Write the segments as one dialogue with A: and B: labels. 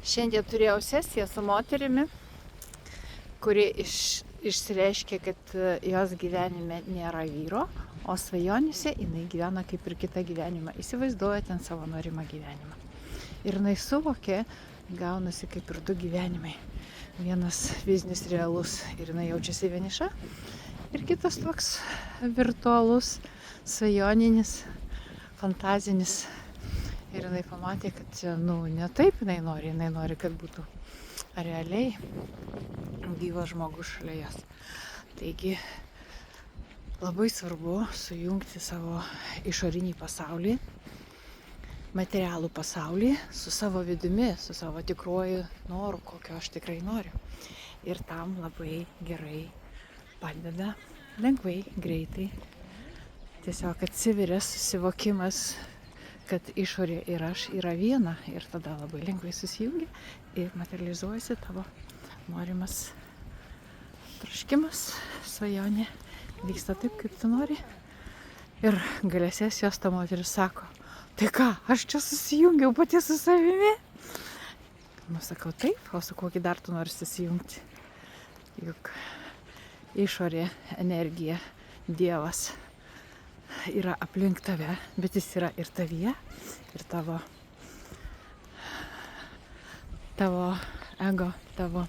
A: Šiandien turėjau sesiją su moterimi, kuri išsireiškė, kad jos gyvenime nėra vyro, o svajonėse jinai gyvena kaip ir kitą gyvenimą. Įsivaizduoja ten savo norimą gyvenimą. Ir jinai suvokė, gaunasi kaip ir du gyvenimai. Vienas fizinis realus ir jinai jaučiasi vieniša. Ir kitas toks virtualus, svajoninis, fantazinis. Ir jinai pamatė, kad ne taip jinai nori, kad būtų realiai gyvas žmogus šalia jos. Taigi labai svarbu sujungti savo išorinį pasaulį, materialų pasaulį su savo vidumi, su savo tikruoju noru, kokio aš tikrai noriu. Ir tam labai gerai padeda lengvai, greitai. Tiesiog atsiveria susivokimas, kad išorė ir aš yra viena, ir tada labai lengvai susijungia ir materializuojasi tavo norimas troškimas, svajonė vyksta taip, kaip tu nori. Ir gale sesijos ta moteris sako: tai ką, aš čia susijungiau pati su savimi? Sakau, taip, o su kokį dar tu nori susijungti? Juk išorė, energija, Dievas yra aplink tave, bet jis yra ir tavyje, ir tavo ego, tavo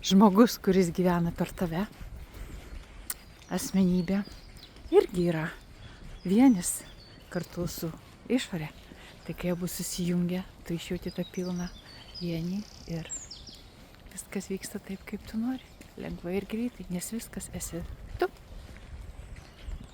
A: žmogus, kuris gyvena per tave, asmenybė, irgi yra vienis kartu su išorė. Tai kai abu susijungia, tu išjauti tą pilną vienį ir viskas vyksta taip, kaip tu nori. Lengvai ir greitai, nes viskas esi